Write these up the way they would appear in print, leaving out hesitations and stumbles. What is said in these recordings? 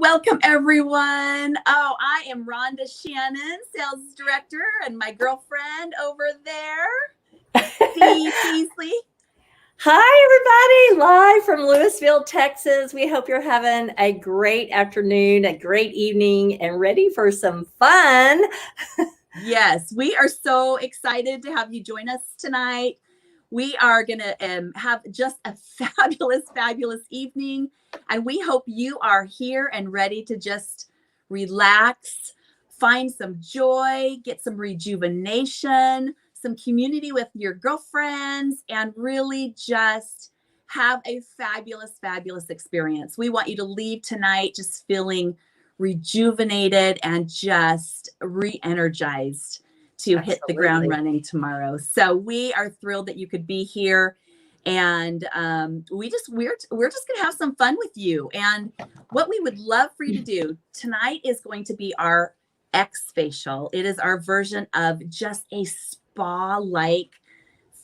Welcome everyone. Oh, I am Rhonda Shannon, sales director, and my girlfriend over there, Dee Beasley. Hi, everybody, live from Louisville, Texas. We hope you're having a great afternoon, a great evening, and ready for some fun. Yes, we are so excited to have you join us tonight. We are going to have just a fabulous evening, and we hope you are here and ready to just relax, find some joy, get some rejuvenation, some community with your girlfriends, and really just have a fabulous experience. We want you to leave tonight just feeling rejuvenated and just re-energized to hit the ground running tomorrow. So we are thrilled that you could be here, and we're just gonna have some fun with you. And what we would love for you to do tonight is going to be our XFacial. It is our version of just a spa-like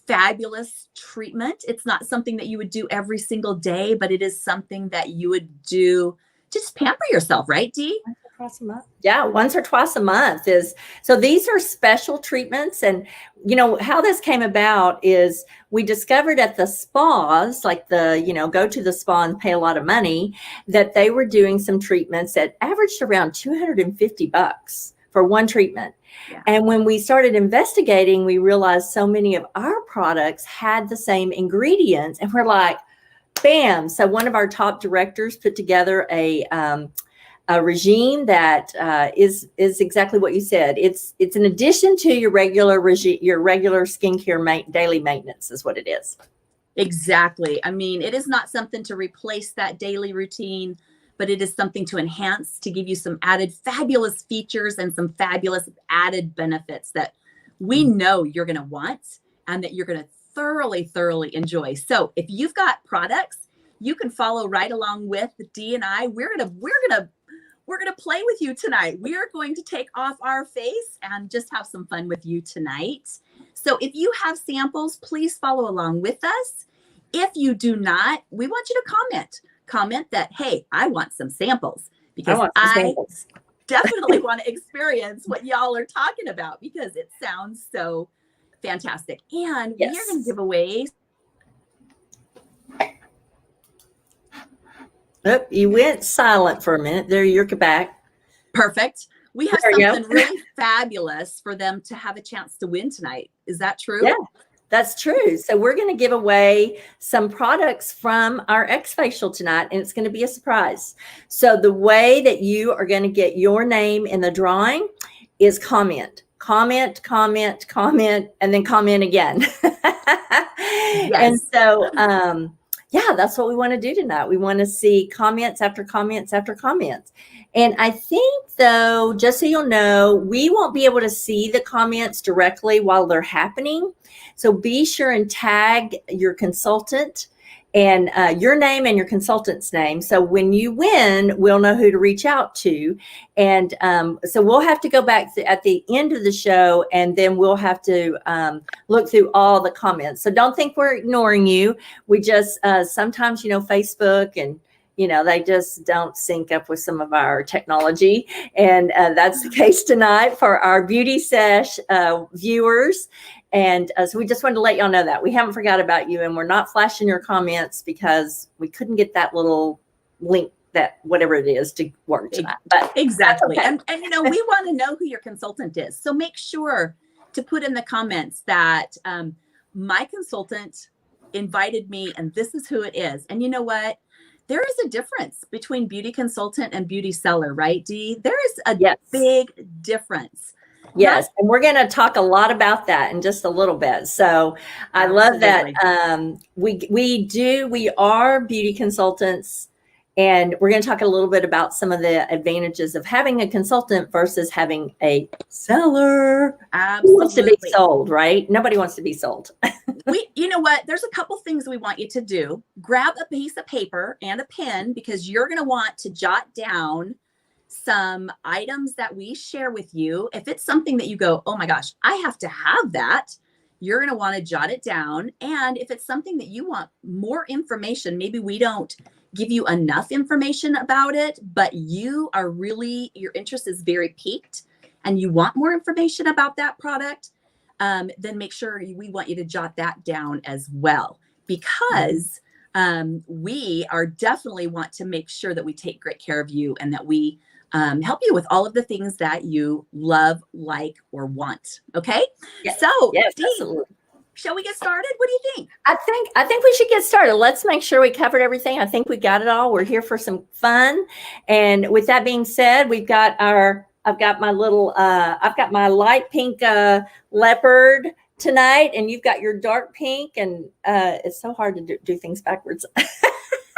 fabulous treatment. It's not something that you would do every single day, but it is something that you would do to just pamper yourself, right, Dee? Twice a month. Yeah, once or twice a month is. So these are special treatments. And you know how this came about is we discovered at the spas, like go to the spa and pay a lot of money, that they were doing some treatments that averaged around $250 for one treatment. Yeah. And when we started investigating, we realized so many of our products had the same ingredients, and we're like, bam. So one of our top directors put together a regime that is exactly what you said. It's an addition to your regular skincare daily maintenance is what it is. Exactly. I mean, it is not something to replace that daily routine, but it is something to enhance, to give you some added fabulous features and some fabulous added benefits that we know you're going to want and that you're going to thoroughly enjoy. So if you've got products, you can follow right along with Dee and I. We're gonna play with you tonight. We are going to take off our face and just have some fun with you tonight. So if you have samples, please follow along with us. If you do not, we want you to comment that, hey, I want some samples, because I definitely want to experience what y'all are talking about, because it sounds so fantastic. And we are going to give away. Oh, you went silent for a minute. There, you're back. Perfect. We have something really fabulous for them to have a chance to win tonight. Is that true? Yeah, that's true. So we're going to give away some products from our XFacial tonight, and it's going to be a surprise. So the way that you are going to get your name in the drawing is comment, and then comment again. Yes. And so, yeah, that's what we want to do tonight. We want to see comments after comments after comments. And I think, though, just so you'll know, we won't be able to see the comments directly while they're happening. So be sure and tag your consultant and your name and your consultant's name. So when you win, we'll know who to reach out to. And so we'll have to go back at the end of the show, and then we'll have to look through all the comments. So don't think we're ignoring you. We just sometimes, Facebook and they just don't sync up with some of our technology. And that's the case tonight for our Beauty Sesh viewers. And so we just wanted to let y'all know that we haven't forgot about you, and we're not flashing your comments because we couldn't get that little link, that whatever it is, to work tonight. But exactly. Okay. And we want to know who your consultant is. So make sure to put in the comments that my consultant invited me and this is who it is. And you know what? There is a difference between beauty consultant and beauty seller, right, Dee? There is a big difference. Yes, and we're going to talk a lot about that in just a little bit. So I love that we are beauty consultants, and we're going to talk a little bit about some of the advantages of having a consultant versus having a seller. Absolutely. Who wants to be sold, right? Nobody wants to be sold. You know what? There's a couple things we want you to do. Grab a piece of paper and a pen, because you're going to want to jot down some items that we share with you. If it's something that you go, oh my gosh, I have to have that, you're going to want to jot it down. And if it's something that you want more information, maybe we don't give you enough information about it, but you are really, your interest is very piqued and you want more information about that product, then make sure we want you to jot that down as well, because we are definitely want to make sure that we take great care of you and that we help you with all of the things that you love, like, or want. Okay. Yes. So, Yes, Dee, absolutely. shall we get started? What do you think? I think we should get started. Let's make sure we covered everything. I think we got it all. We're here for some fun. And with that being said, I've got my light pink leopard tonight, and you've got your dark pink, and it's so hard to do things backwards.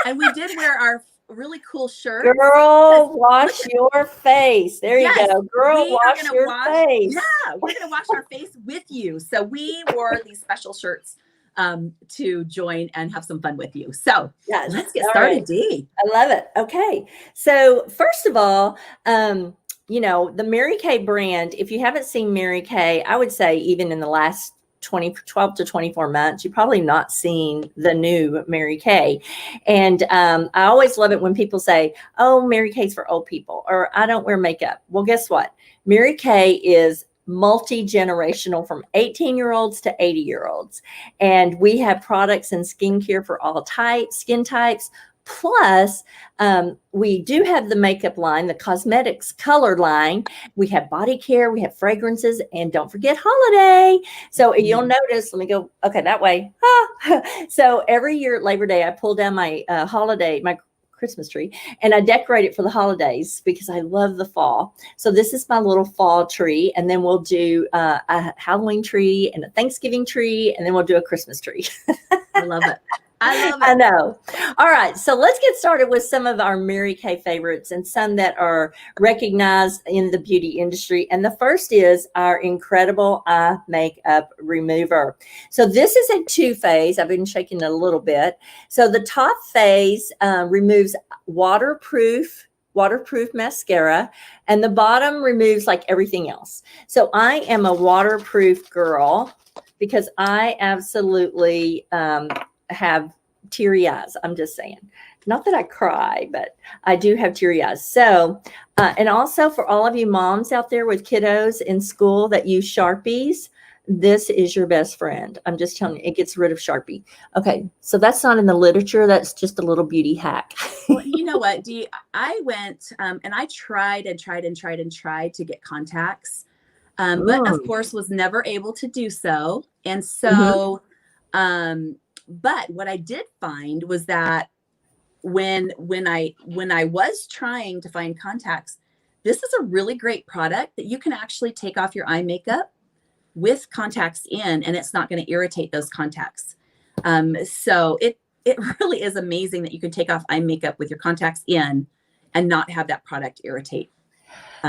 And we did wear our really cool shirt. Girl, wash your face. There you go. Girl, wash your face. Yeah, we're going to wash our face with you. So we wore these special shirts to join and have some fun with you. So yes. Let's get started, Dee. I love it. Okay. So first of all, you know, the Mary Kay brand, if you haven't seen Mary Kay, I would say even in the last 12 to 24 months, you've probably not seen the new Mary Kay. And I always love it when people say, oh, Mary Kay's for old people, or I don't wear makeup. Well, guess what? Mary Kay is multi-generational, from 18-year-olds to 80-year-olds. And we have products and skincare for all skin types. Plus, we do have the makeup line, the cosmetics color line. We have body care, we have fragrances, and don't forget holiday. So you'll notice, let me go, okay, that way. So every year at Labor Day, I pull down my my Christmas tree, and I decorate it for the holidays because I love the fall. So this is my little fall tree, and then we'll do a Halloween tree and a Thanksgiving tree, and then we'll do a Christmas tree. I love it. I love it. I know. All right. So let's get started with some of our Mary Kay favorites and some that are recognized in the beauty industry. And the first is our incredible eye makeup remover. So this is a 2-phase. I've been shaking it a little bit. So the top phase removes waterproof mascara, and the bottom removes like everything else. So I am a waterproof girl because I absolutely have teary eyes. I'm just saying, not that I cry, but I do have teary eyes. So, and also for all of you moms out there with kiddos in school that use Sharpies, this is your best friend. I'm just telling you, it gets rid of Sharpie. Okay. So that's not in the literature. That's just a little beauty hack. Well, you know what, Dee, I went and I tried to get contacts, but of course was never able to do so. And so, but what I did find was that when I was trying to find contacts, this is a really great product that you can actually take off your eye makeup with contacts in, and it's not going to irritate those contacts. So it really is amazing that you can take off eye makeup with your contacts in and not have that product irritate.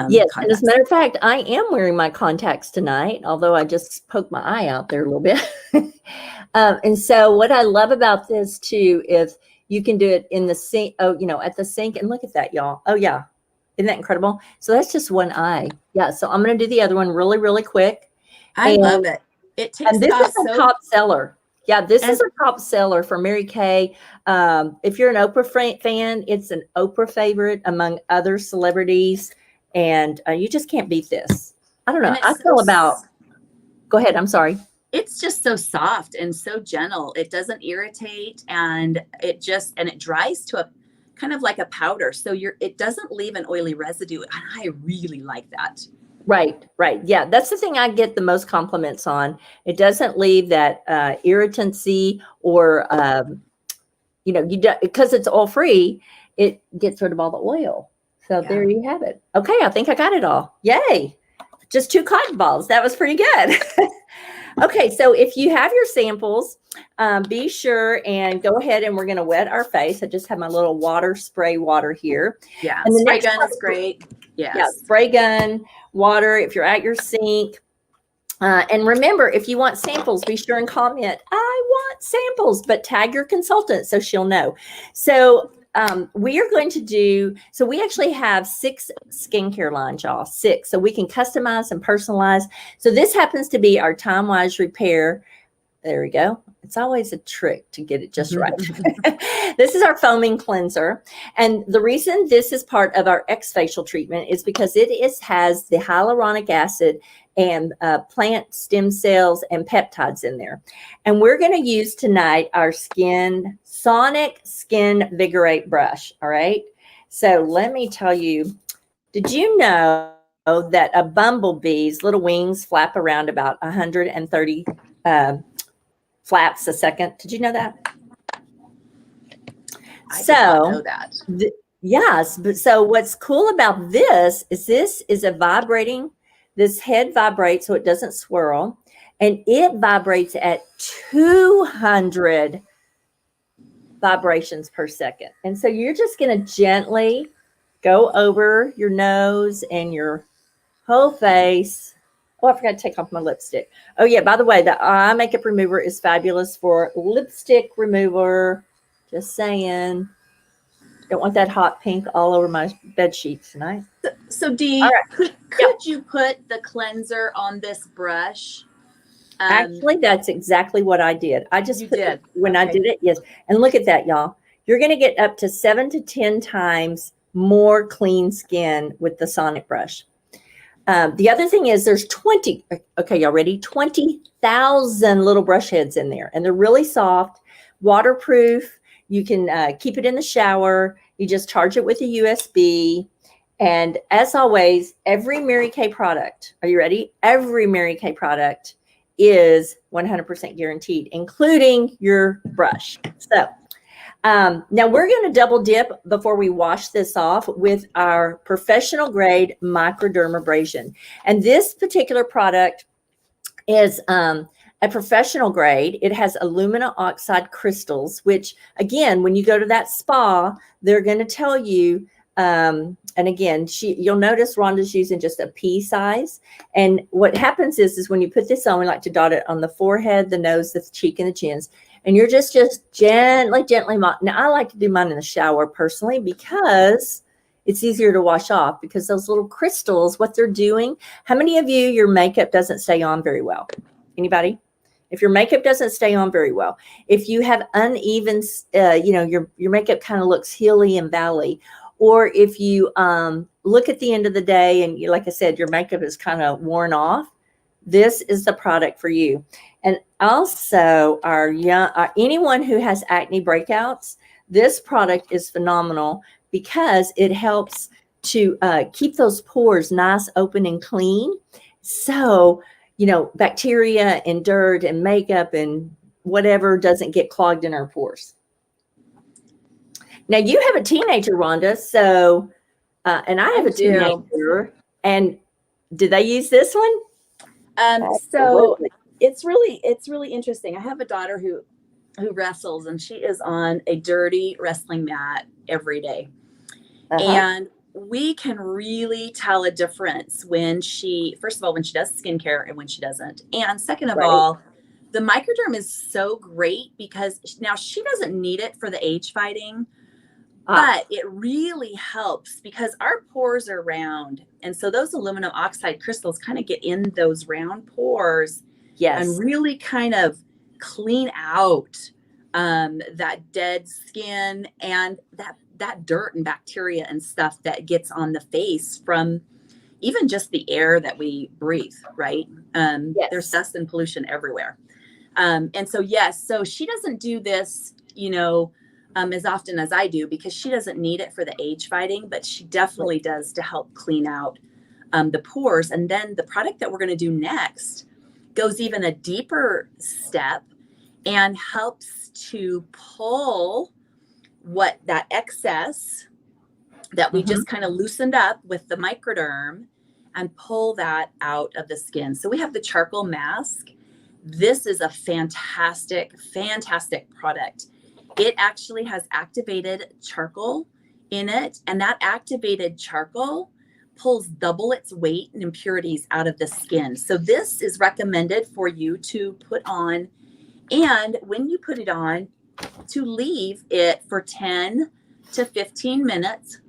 Yes, contacts. and as a matter of fact, I am wearing my contacts tonight, although I just poked my eye out there a little bit. And so what I love about this too is you can do it in the sink, at the sink. And look at that, y'all. Oh yeah. Isn't that incredible? So that's just one eye. Yeah. So I'm going to do the other one really, really quick. I love it. It takes and this is a top seller. Yeah, this is a top seller for Mary Kay. If you're an Oprah fan, it's an Oprah favorite among other celebrities. And you just can't beat this. I don't know. Go ahead. I'm sorry. It's just so soft and so gentle. It doesn't irritate, and it dries to a kind of like a powder. So it doesn't leave an oily residue. And I really like that. Right. Yeah. That's the thing I get the most compliments on. It doesn't leave that irritancy or, because it's oil free, it gets rid of all the oil. So there you have it. Okay. I think I got it all. Yay. Just 2 cotton balls. That was pretty good. Okay. So if you have your samples, be sure and go ahead, and we're going to wet our face. I just have my little spray water here. Yeah. And the spray gun is great. Yes. Yeah. Spray gun, water. If you're at your sink. And remember, if you want samples, be sure and comment, I want samples, but tag your consultant so she'll know. So we are going to we actually have 6 skincare lines, y'all, 6. So we can customize and personalize. So this happens to be our Time Wise Repair There we go. It's always a trick to get it just right. This is our foaming cleanser. And the reason this is part of our XFacial treatment is because has the hyaluronic acid and plant stem cells and peptides in there. And we're going to use tonight our Sonic Skin Vigorate brush. All right. So let me tell you, did you know that a bumblebee's little wings flap around about 130 flaps a second? Did you know that? I did not know that. Yes, but so what's cool about this is a vibrating. This head vibrates so it doesn't swirl, and it vibrates at 200 vibrations per second. And so you're just going to gently go over your nose and your whole face. Oh, I forgot to take off my lipstick. Oh, yeah, by the way, the eye makeup remover is fabulous for lipstick remover. Just saying. Don't want that hot pink all over my bed sheets tonight. So Dee, right. could you put the cleanser on this brush? Actually, that's exactly what I did. I just put it when I did it. Yes. And look at that, y'all. You're going to get up to 7 to 10 times more clean skin with the Sonic brush. The other thing is there's 20. Okay, y'all ready? 20,000 little brush heads in there. And they're really soft, waterproof. You can keep it in the shower. You just charge it with a USB. And as always, every Mary Kay product, are you ready? Every Mary Kay product is 100% guaranteed, including your brush. So now we're going to double dip before we wash this off with our professional grade microdermabrasion. And this particular product is a professional grade. It has aluminum oxide crystals, which again, when you go to that spa, they're going to tell you, and again, you'll notice Rhonda's using just a pea size. And what happens is when you put this on, we like to dot it on the forehead, the nose, the cheek, and the chins. And you're just gently. Now, I like to do mine in the shower personally because it's easier to wash off, because those little crystals, what they're doing. How many of you, your makeup doesn't stay on very well? Anybody? If your makeup doesn't stay on very well, if you have uneven, your makeup kind of looks hilly and valley, or if you look at the end of the day and like I said, your makeup is kind of worn off, this is the product for you. And also anyone who has acne breakouts, this product is phenomenal because it helps to keep those pores nice, open, and clean. So, bacteria and dirt and makeup and whatever doesn't get clogged in our pores. Now, you have a teenager, Rhonda, so, and I have a teenager. And do they use this one? So it's really interesting. I have a daughter who wrestles, and she is on a dirty wrestling mat every day. And we can really tell a difference when first of all, when she does skincare and when she doesn't. And second of all, the microderm is so great because now she doesn't need it for the age fighting, but it really helps because our pores are round. And so those aluminum oxide crystals kind of get in those round pores and really kind of clean out that dead skin and that dirt and bacteria and stuff that gets on the face from even just the air that we breathe, right? There's dust and pollution everywhere. And so, so she doesn't do this, as often as I do because she doesn't need it for the age fighting, but she definitely does to help clean out the pores. And then the product that we're going to do next goes even a deeper step and helps to pull what that excess that we just kind of loosened up with the microderm and pull that out of the skin. So we have the charcoal mask. This is a fantastic product. It actually has activated charcoal in it, and that activated charcoal pulls double its weight and impurities out of the skin. So this is recommended for you to put on, and when you put it on, to leave it for 10 to 15 minutes.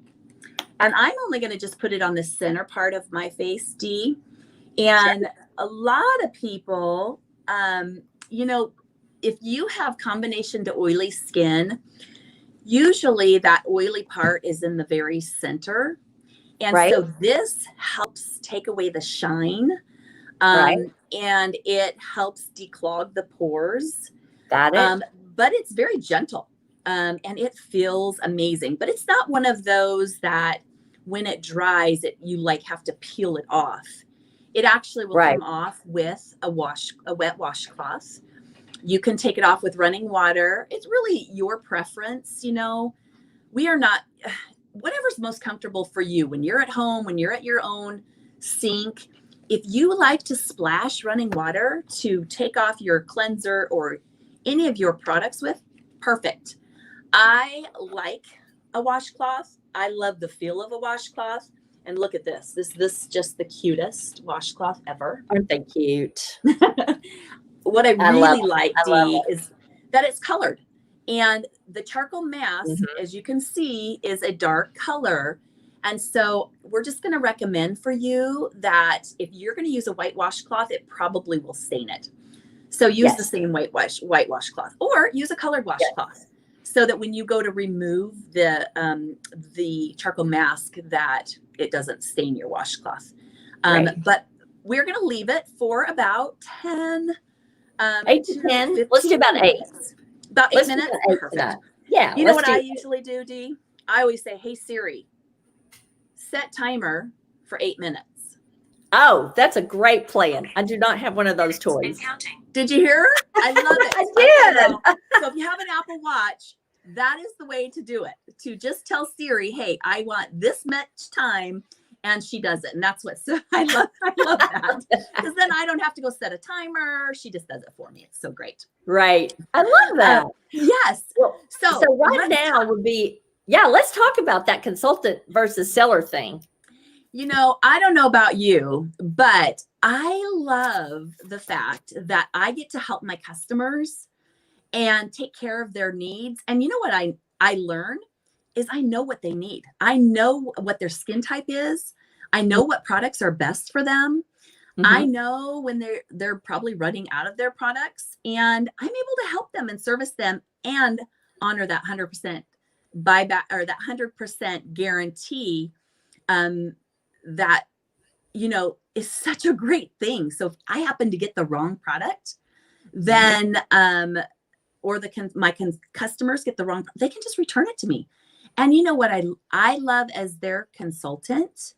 And I'm only going to just put it on the center part of my face, Dee. And a lot of people, if you have combination to oily skin, usually that oily part is in the very center. And Right. so this helps take away the shine, Right. and it helps declog the pores. Got it. But it's very gentle, and it feels amazing. But it's not one of those that when it dries, you like have to peel it off. It actually will Right. come off with a wet washcloth. You can take it off with running water. It's really your preference. We are not, whatever's most comfortable for you when you're at home, when you're at your own sink. If you like to splash running water to take off your cleanser or any of your products with, perfect. I like a washcloth. I love the feel of a washcloth. And look at this. This is just the cutest washcloth ever. Aren't they cute? What I really like, Dee, it. is that it's colored. And the charcoal mask, as you can see, is a dark color. And so we're just going to recommend for you that if you're going to use a white washcloth, it probably will stain it. So use the same white washcloth, or use a colored washcloth, so that when you go to remove the charcoal mask, that it doesn't stain your washcloth. But we're going to leave it for about 10, 8 to 10. Let's do about 8. About 8 minutes. Perfect. Yeah. You know what I usually do, Dee? I always say, "Hey Siri, set timer for 8 minutes." Oh, that's a great plan. I do not have one of those toys. Did you hear her? I love it. I did. So if you have an Apple Watch, that is the way to do it. To just tell Siri, "Hey, I want this much time," and she does it. And that's what I love that. Because then I don't have to go set a timer. She just does it for me. It's so great. Right. I love that. Yes. So right now would be, let's talk about that consultant versus seller thing. I don't know about you, but I love the fact that I get to help my customers and take care of their needs. And you know what I learn is I know what they need. I know what their skin type is. I know what products are best for them. I know when they're probably running out of their products, and I'm able to help them and service them and honor that 100% buyback, or that 100% guarantee. That, is such a great thing. So if I happen to get the wrong product, then, or my customers get the wrong, they can just return it to me. And you know what I love as their consultant?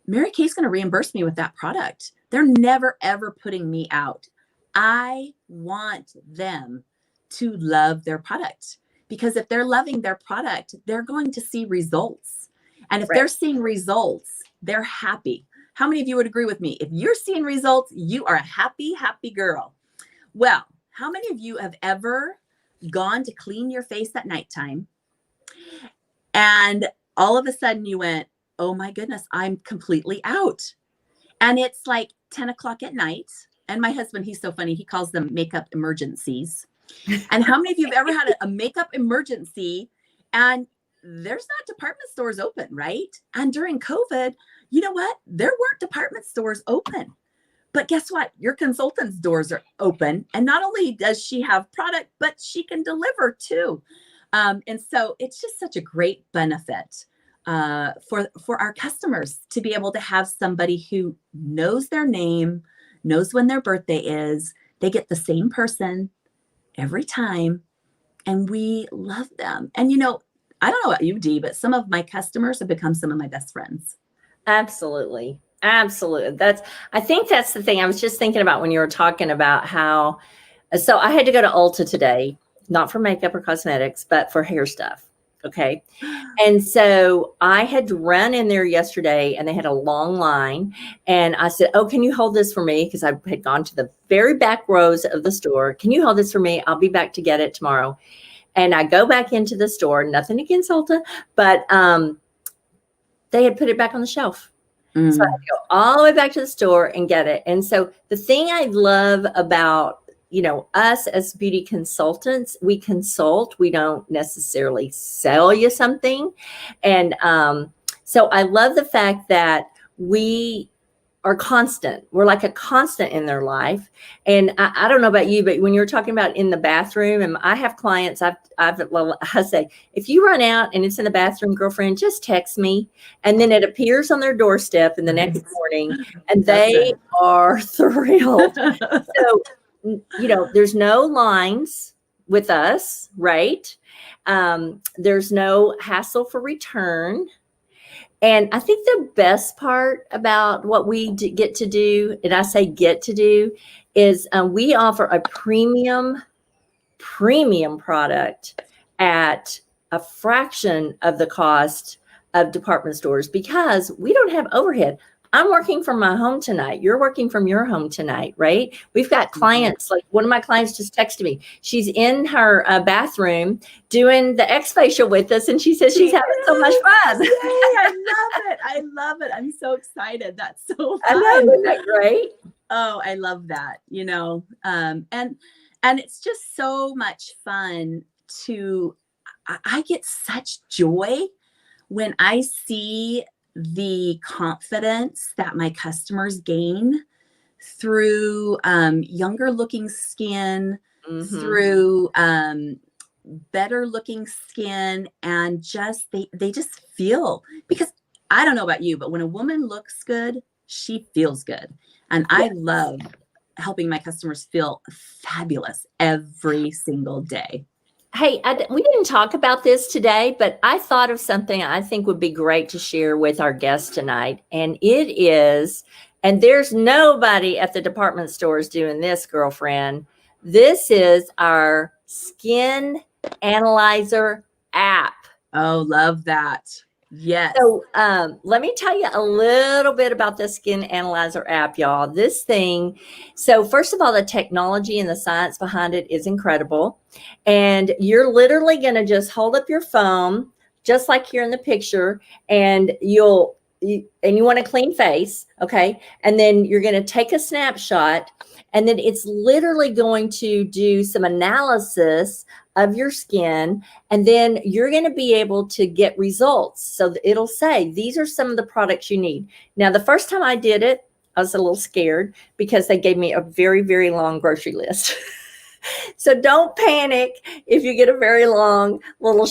Mary Kay's going to reimburse me with that product. They're never, ever putting me out. I want them to love their product, because if they're loving their product, they're going to see results. And if they're seeing results, they're happy. How many of you would agree with me? If you're seeing results, you are a happy, happy girl. Well, how many of you have ever gone to clean your face at nighttime, and all of a sudden you went, "Oh my goodness, I'm completely out." And it's like 10 o'clock at night. And my husband, he's so funny. He calls them makeup emergencies. And how many of you have ever had a makeup emergency, and there's not department stores open, right? And during COVID, you know what? There weren't department stores open. But guess what? Your consultant's doors are open. And not only does she have product, but she can deliver too. And so it's just such a great benefit for our customers to be able to have somebody who knows their name, knows when their birthday is. They get the same person every time, and we love them. And I don't know about you, Dee, but some of my customers have become some of my best friends. Absolutely. I think that's the thing I was just thinking about when you were talking about how, so I had to go to Ulta today, not for makeup or cosmetics, but for hair stuff. Okay. And so I had to run in there yesterday, and they had a long line, and I said, "Oh, can you hold this for me?" Because I had gone to the very back rows of the store. "Can you hold this for me? I'll be back to get it tomorrow." And I go back into the store, nothing against Ulta, but they had put it back on the shelf. So I had to go all the way back to the store and get it. And so the thing I love about, us as beauty consultants, we consult, we don't necessarily sell you something. And so I love the fact that we are constant. We're like a constant in their life. And I don't know about you, but when you're talking about in the bathroom, and I have clients, I say, if you run out and it's in the bathroom, girlfriend, just text me. And then it appears on their doorstep in the next morning, and they are thrilled. So, there's no lines with us, right? There's no hassle for return. And I think the best part about what we get to do, and I say get to do, is we offer a premium product at a fraction of the cost of department stores because we don't have overhead. I'm working from my home tonight. You're working from your home tonight, right? We've got clients, like one of my clients just texted me. She's in her bathroom doing the XFacial with us, and she says she's having so much fun. Yay, I love it. I love it. I'm so excited. That's so fun. I know, isn't that great? Oh, I love that, and it's just so much fun I get such joy when I see the confidence that my customers gain through younger looking skin, through better looking skin, and just they just feel, because I don't know about you, but when a woman looks good, she feels good. And I love helping my customers feel fabulous every single day. Hey, we didn't talk about this today, but I thought of something I think would be great to share with our guests tonight. And it is, and there's nobody at the department stores doing this, girlfriend. This is our Skin Analyzer app. Oh, love that. Yes. So let me tell you a little bit about the Skin Analyzer app, y'all. This thing, so first of all, the technology and the science behind it is incredible. And you're literally going to just hold up your phone, just like here in the picture, and you want a clean face, okay? And then you're going to take a snapshot, and then it's literally going to do some analysis of your skin, and then you're going to be able to get results. So it'll say, these are some of the products you need. Now, the first time I did it, I was a little scared because they gave me a very, very long grocery list. So don't panic if you get a very long little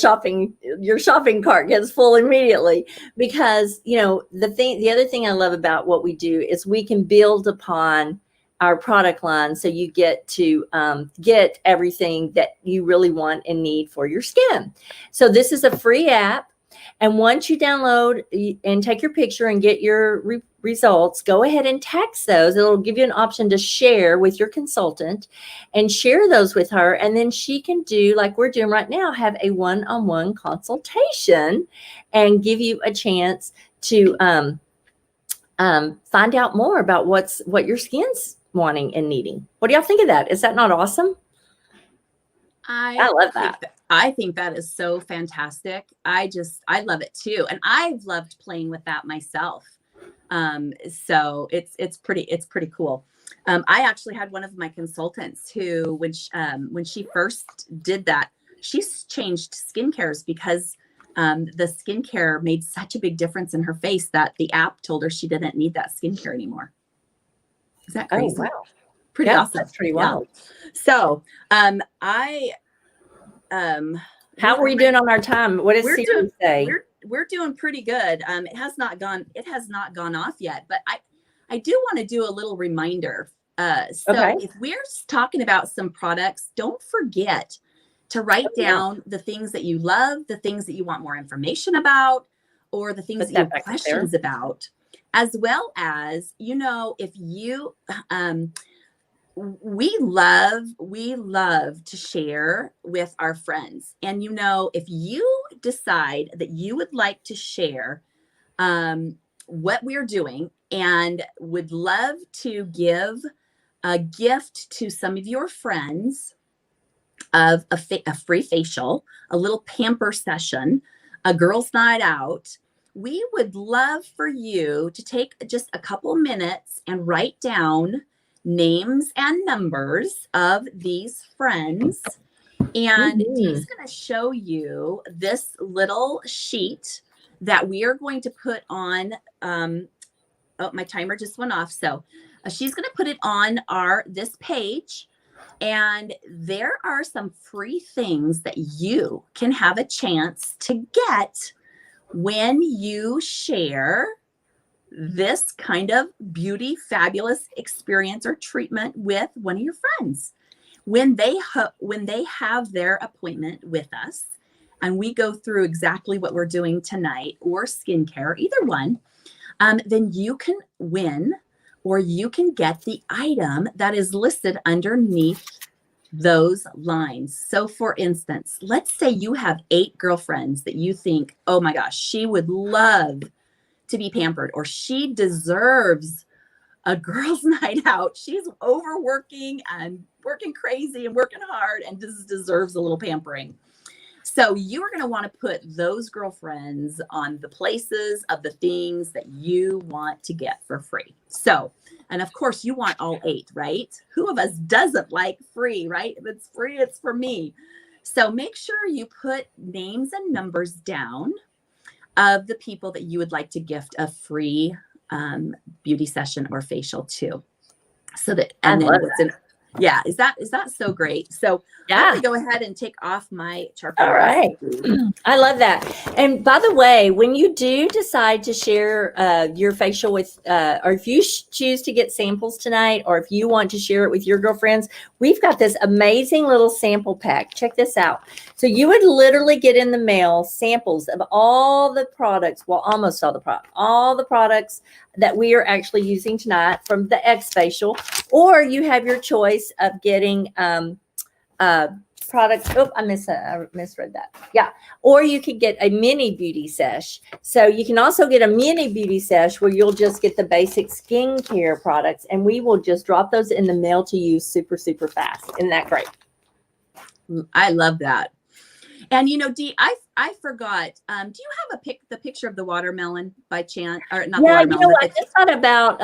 your shopping cart gets full immediately, because, the other thing I love about what we do is we can build upon our product line. So you get to get everything that you really want and need for your skin. So this is a free app. And once you download and take your picture and get your results, go ahead and text those. It'll give you an option to share with your consultant and share those with her. And then she can do, like we're doing right now, have a one-on-one consultation and give you a chance to find out more about what your skin's wanting and needing. What do y'all think of that? Is that not awesome? I love that. I think that is so fantastic. I love it too. And I've loved playing with that myself. So it's pretty cool. I actually had one of my consultants who, when she first did that, she's changed skincare because the skincare made such a big difference in her face that the app told her she didn't need that skincare anymore. Is that crazy? Oh, wow. Pretty awesome. That's pretty wild. So, how are we doing on our time? What does Siri say? We're doing pretty good. It has not gone off yet, but I do want to do a little reminder. If we're talking about some products, don't forget to write down the things that you love, the things that you want more information about, or the things that you have questions about, as well as, if you, we love to share with our friends. And, if you decide that you would like to share what we're doing and would love to give a gift to some of your friends of a free facial, a little pamper session, a girls' night out, we would love for you to take just a couple minutes and write down names and numbers of these friends. And Dee's going to show you this little sheet that we are going to put on oh, my timer just went off. So she's going to put it on this page. And there are some free things that you can have a chance to get when you share this kind of beauty fabulous experience or treatment with one of your friends. When they have their appointment with us and we go through exactly what we're doing tonight, or skincare, either one, then you can win, or you can get the item that is listed underneath those lines. So for instance, let's say you have 8 girlfriends that you think, oh my gosh, she would love to be pampered, or she deserves a girls' night out. She's overworking and working crazy and working hard and just deserves a little pampering. So you are going to want to put those girlfriends on the places of the things that you want to get for free. So, and of course you want all 8, right? Who of us doesn't like free, right? If it's free, it's for me. So make sure you put names and numbers down of the people that you would like to gift a free beauty session or facial to. So that, and then what's in, yeah, is that so great? So Yeah. I'm gonna go ahead and take off my charcoal. All right. I love that. And by the way, when you do decide to share your facial with, or if you choose to get samples tonight, or if you want to share it with your girlfriends, we've got this amazing little sample pack. Check this out. So you would literally get in the mail samples of all the products, well, almost all the products that we are actually using tonight from the XFacial, or you have your choice of getting products. Oh, I misread that. Yeah. Or you could get a mini beauty sesh. So you can also get a mini beauty sesh where you'll just get the basic skincare products, and we will just drop those in the mail to you super, super fast. Isn't that great? I love that. And you know, Dee, I forgot. Do you have the picture of the watermelon by chance, or not? Yeah, the watermelon, you know, I just thought about.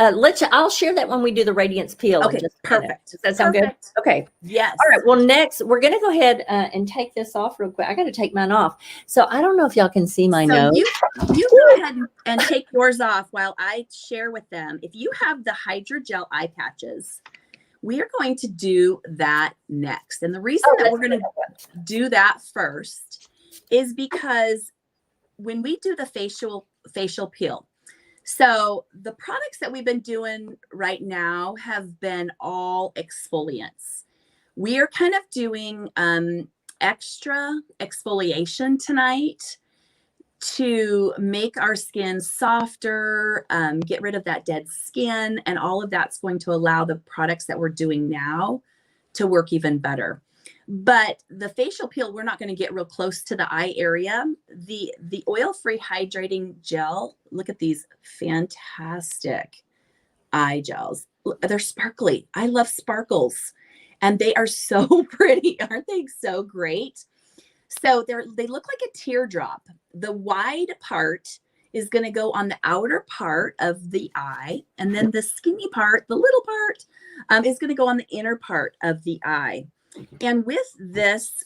I'll share that when we do the radiance peel. Okay, perfect. Does that sound good? Okay. Yes. All right. Well, next we're gonna go ahead and take this off real quick. I got to take mine off. So I don't know if y'all can see my nose. You go ahead and take yours off while I share with them. If you have the hydrogel eye patches, we are going to do that next. And the reason that we're going to do that first is because when we do the facial peel, so the products that we've been doing right now have been all exfoliants. We are kind of doing Xtra Exfoliation tonight to make our skin softer, get rid of that dead skin, and all of that's going to allow the products that we're doing now to work even better. But the facial peel, we're not going to get real close to the eye area. The oil-free hydrating gel, look at these fantastic eye gels. They're sparkly. I love sparkles. And they are so pretty. Aren't they so great? So they look like a teardrop. The wide part is going to go on the outer part of the eye. And then the skinny part, the little part, is going to go on the inner part of the eye. And with this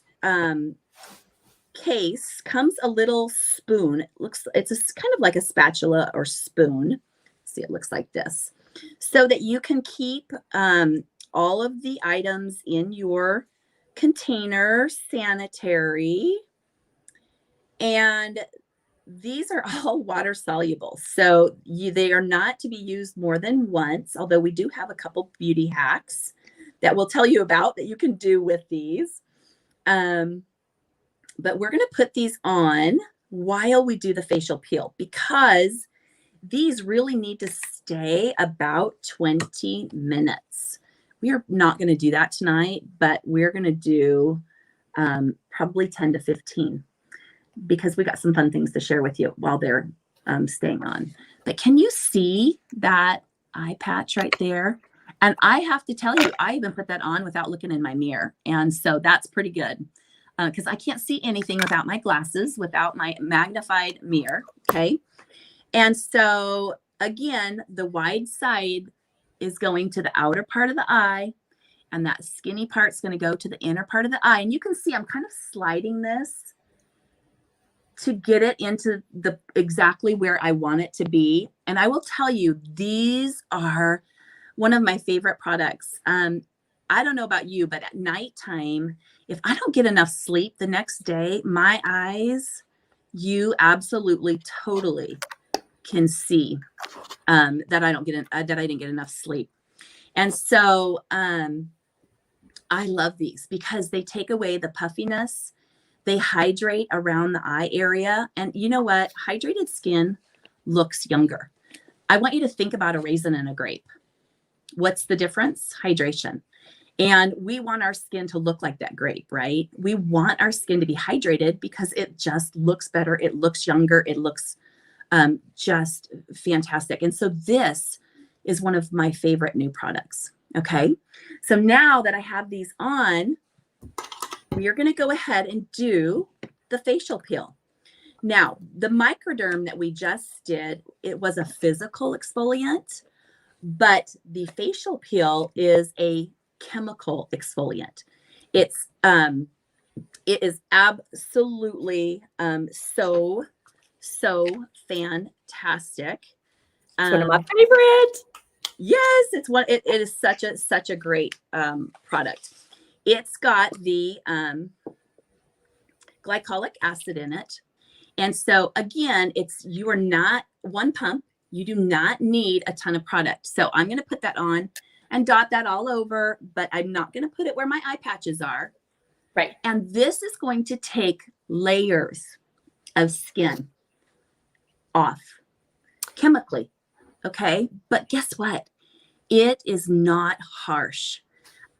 case comes a little spoon. It's kind of like a spatula or spoon. See, it looks like this. So that you can keep all of the items in your container sanitary. And these are all water soluble. So they are not to be used more than once, although we do have a couple beauty hacks that we'll tell you about that you can do with these. But we're going to put these on while we do the facial peel, because these really need to stay about 20 minutes. We are not going to do that tonight, but we're going to do probably 10 to 15, because we got some fun things to share with you while they're staying on. But can you see that eye patch right there? And I have to tell you, I even put that on without looking in my mirror. And so that's pretty good, because I can't see anything without my glasses, without my magnified mirror. Okay. And so again, the wide side is going to the outer part of the eye, and that skinny part's going to go to the inner part of the eye. And you can see I'm kind of sliding this to get it into the exactly where I want it to be. And I will tell you, these are one of my favorite products. I don't know about you, but at nighttime, if I don't get enough sleep the next day, my eyes, you absolutely totally can see that I didn't get enough sleep. And so I love these because they take away the puffiness. They hydrate around the eye area. And you know what? Hydrated skin looks younger. I want you to think about a raisin and a grape. What's the difference? Hydration. And we want our skin to look like that grape, right? We want our skin to be hydrated because it just looks better. It looks younger. It looks just fantastic. And so this is one of my favorite new products. Okay. So now that I have these on, we are going to go ahead and do the facial peel. Now, the microderm that we just did, it was a physical exfoliant, but the facial peel is a chemical exfoliant. It is absolutely so fantastic. It's one of my favorites. Yes, it is such a great product. It's got the glycolic acid in it. And so again, you are not one pump. You do not need a ton of product. So I'm going to put that on and dot that all over, but I'm not going to put it where my eye patches are. Right. And this is going to take layers of skin off chemically. Okay. But guess what? It is not harsh.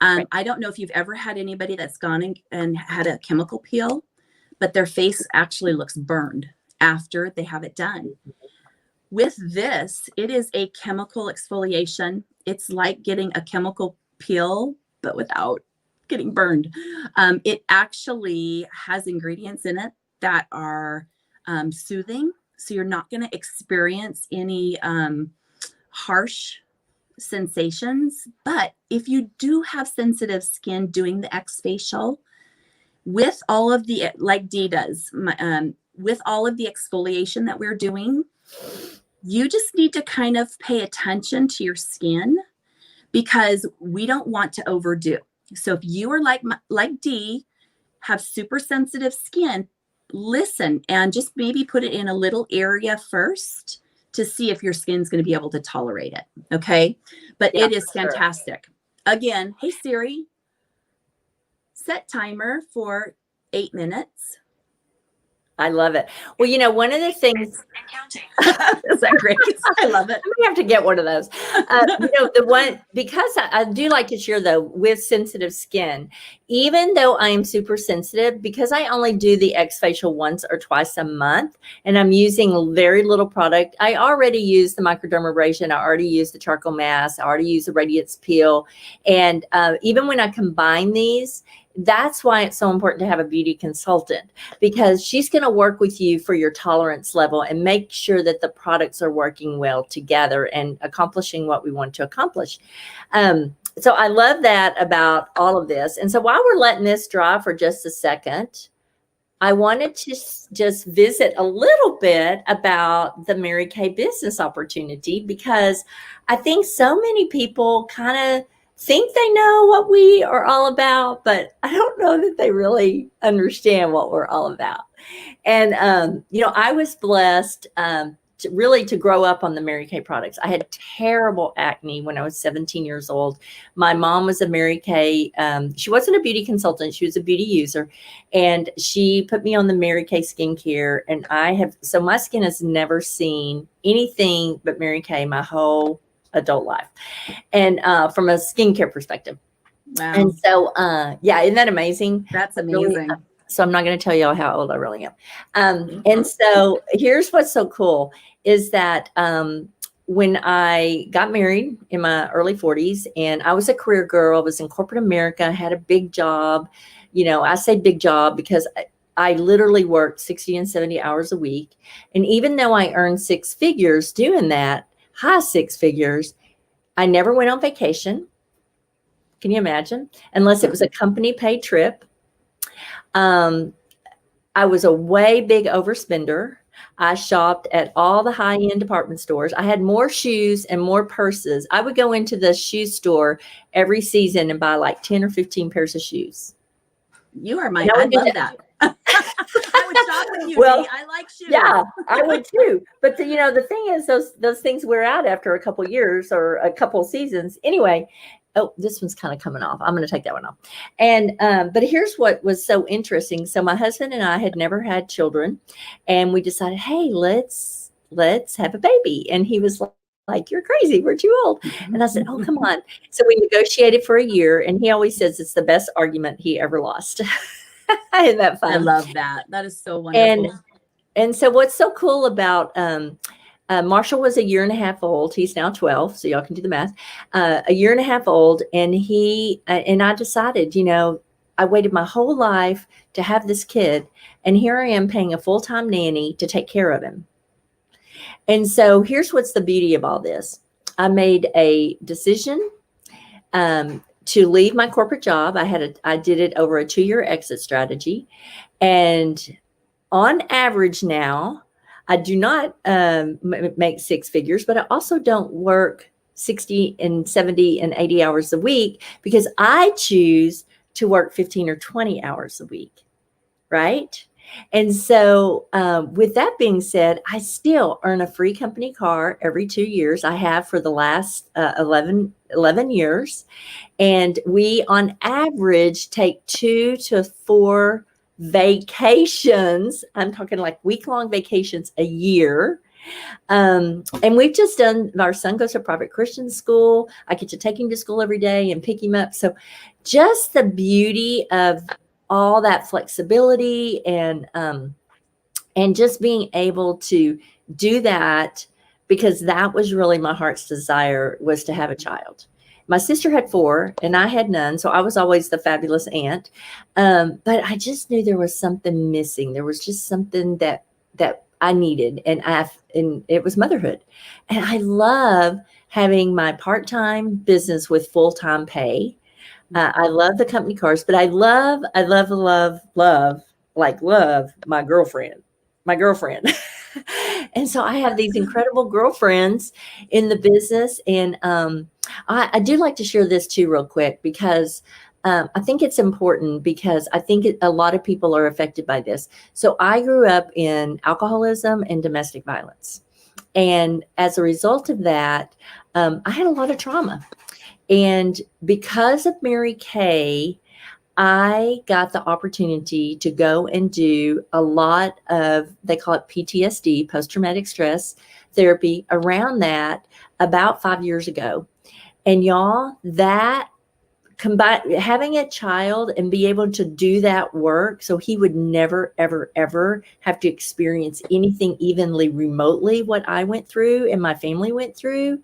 Right. I don't know if you've ever had anybody that's gone and had a chemical peel, but their face actually looks burned after they have it done. With this, it is a chemical exfoliation. It's like getting a chemical peel, but without getting burned. It actually has ingredients in it that are soothing. So you're not going to experience any harsh sensations. But if you do have sensitive skin doing the XFacial, with all of the, like Dee does, with all of the exfoliation that we're doing, you just need to kind of pay attention to your skin because we don't want to overdo. So if you are like Dee, have super sensitive skin, listen and just maybe put it in a little area first to see if your skin's going to be able to tolerate it. Okay. But Yeah, it is fantastic. Sure. Again, hey Siri, set timer for 8 minutes. I love it. Well, you know, one of the things. Is that great? I love it. We have to get one of those. You know, the one, because I do like to share though, with sensitive skin, even though I am super sensitive, because I only do the XFacial once or twice a month, and I'm using very little product. I already use the microdermabrasion. I already use the charcoal mask. I already use the radiance peel. And even when I combine these, that's why it's so important to have a beauty consultant, because she's going to work with you for your tolerance level and make sure that the products are working well together and accomplishing what we want to accomplish. So I love that about all of this. And so while we're letting this dry for just a second, I wanted to just visit a little bit about the Mary Kay business opportunity, because I think so many people kind of think they know what we are all about, but I don't know that they really understand what we're all about. And, you know, I was blessed to grow up on the Mary Kay products. I had terrible acne when I was 17 years old. My mom was a Mary Kay. She wasn't a beauty consultant. She was a beauty user. And she put me on the Mary Kay skincare. And so my skin has never seen anything but Mary Kay my whole adult life, and from a skincare perspective. Wow. And so yeah, isn't that amazing? That's amazing. So I'm not going to tell y'all how old I really am. And so here's what's so cool is that when I got married in my early 40s, and I was a career girl, I was in corporate America, had a big job. You know, I say big job because I literally worked 60 and 70 hours a week. And even though I earned 6 figures doing that, high 6 figures, I never went on vacation. Can you imagine? Unless it was a company paid trip. I was a way big overspender. I shopped at all the high-end department stores. I had more shoes and more purses. I would go into the shoe store every season and buy like 10 or 15 pairs of shoes. You are And I I would do love that. that. I would shop with you, Well, Dee. I like shoes. yeah, I would too. But the thing is, those things wear out after a couple years or a couple seasons. Anyway, oh, this one's kind of coming off. I'm going to take that one off. And but here's what was so interesting. So my husband and I had never had children, and we decided, hey, let's have a baby. And he was like, you're crazy. We're too old. And I said, oh, come on. So we negotiated for a year, and he always says it's the best argument he ever lost. Isn't that fun? I love that. That is so wonderful. And so what's so cool about Marshall was a year and a half old. He's now 12, so y'all can do the math. A year and a half old, and he and I decided, I waited my whole life to have this kid, and here I am paying a full-time nanny to take care of him. And so here's what's the beauty of all this. I made a decision to leave my corporate job. I did it over a 2-year exit strategy. And on average now, I do not make 6 figures, but I also don't work 60 and 70 and 80 hours a week because I choose to work 15 or 20 hours a week, right? And so with that being said, I still earn a free company car every 2 years. I have for the last 11 years. And we, on average, take 2 to 4 vacations. I'm talking like week-long vacations a year. And we've just done, our son goes to private Christian school. I get to take him to school every day and pick him up. So just the beauty of all that flexibility and just being able to do that, because that was really my heart's desire, was to have a child. My sister had 4 and I had none. So I was always the fabulous aunt. But I just knew there was something missing. There was just something that I needed. And it was motherhood. And I love having my part-time business with full-time pay. I love the company cars, but I love my girlfriend. And so I have these incredible girlfriends in the business. And I do like to share this too real quick, because I think it's important, because I think a lot of people are affected by this. So I grew up in alcoholism and domestic violence. And as a result of that, I had a lot of trauma. And because of Mary Kay, I got the opportunity to go and do a lot of, they call it PTSD, post-traumatic stress therapy, around that about 5 years ago. And y'all, that combined, having a child and be able to do that work so he would never, ever, ever have to experience anything evenly remotely what I went through and my family went through,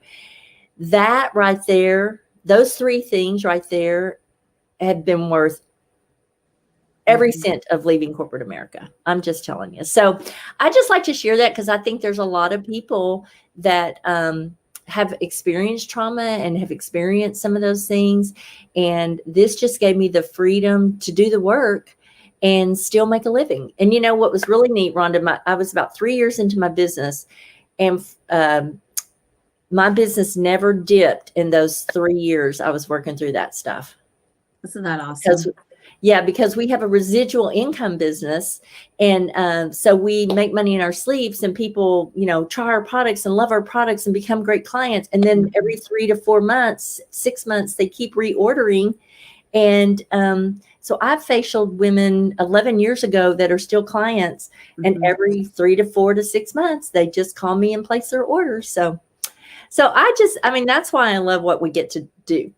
that right there, those 3 things right there have been worth every cent of leaving corporate America. I'm just telling you. So I just like to share that, because I think there's a lot of people that have experienced trauma and have experienced some of those things. And this just gave me the freedom to do the work and still make a living. And you know what was really neat, Rhonda, I was about 3 years into my business, and my business never dipped in those 3 years I was working through that stuff. Isn't that awesome? Because we have a residual income business. And so we make money in our sleeves, and people, try our products and love our products and become great clients. And then every 3 to 4 months, 6 months, they keep reordering. And so I've facialed women 11 years ago that are still clients. And every 3 to 4 to 6 months, they just call me and place their orders. So that's why I love what we get to do.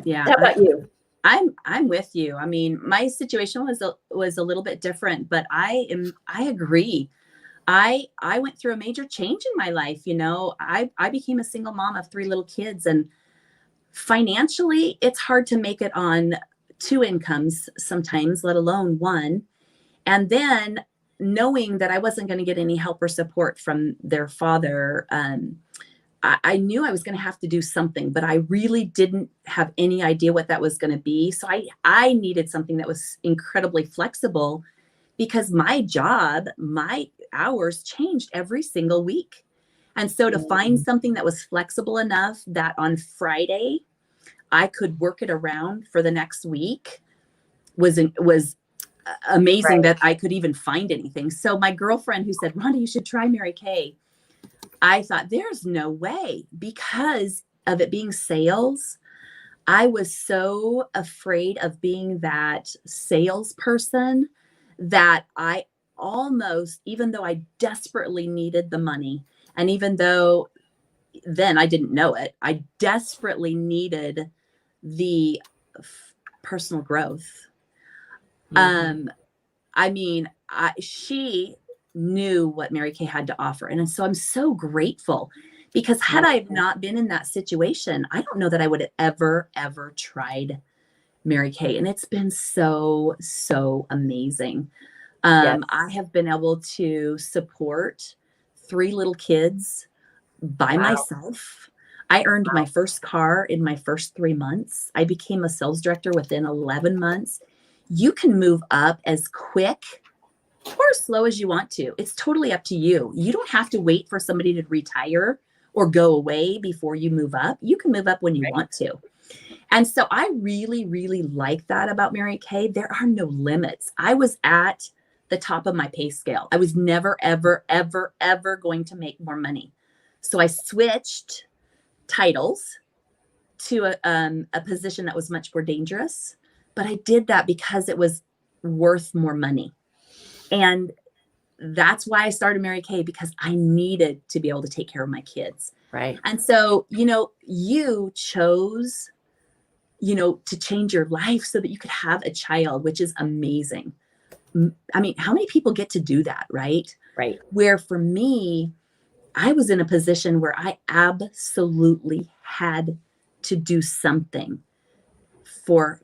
Yeah. How about you? I'm with you. I mean, my situation was a little bit different, but I agree. I went through a major change in my life. I became a single mom of 3 little kids, and financially it's hard to make it on 2 incomes sometimes, let alone 1. And then knowing that I wasn't going to get any help or support from their father, I knew I was going to have to do something, but I really didn't have any idea what that was going to be. So I needed something that was incredibly flexible because my job, my hours changed every single week. And so to find something that was flexible enough that on Friday I could work it around for the next week was amazing, that I could even find anything. So my girlfriend who said, Rhonda, you should try Mary Kay. I thought there's no way, because of it being sales. I was so afraid of being that salesperson that I almost, even though I desperately needed the money, and even though then I didn't know it, I desperately needed the personal growth. I mean, she knew what Mary Kay had to offer. And so I'm so grateful, because had I not been in that situation, I don't know that I would have ever tried Mary Kay. And it's been so, so amazing. I have been able to support 3 little kids by myself. I earned my first car in my first 3 months. I became a sales director within 11 months. You can move up as quick or as slow as you want to. It's totally up to you. You don't have to wait for somebody to retire or go away before you move up. You can move up when you want to. And so I really, really like that about Mary Kay. There are no limits. I was at the top of my pay scale. I was never, ever, ever, ever going to make more money. So I switched titles to a position that was much more dangerous. But I did that because it was worth more money. And that's why I started Mary Kay, because I needed to be able to take care of my kids. Right. And so, you chose, to change your life so that you could have a child, which is amazing. I mean, how many people get to do that, right? Right. Where for me, I was in a position where I absolutely had to do something for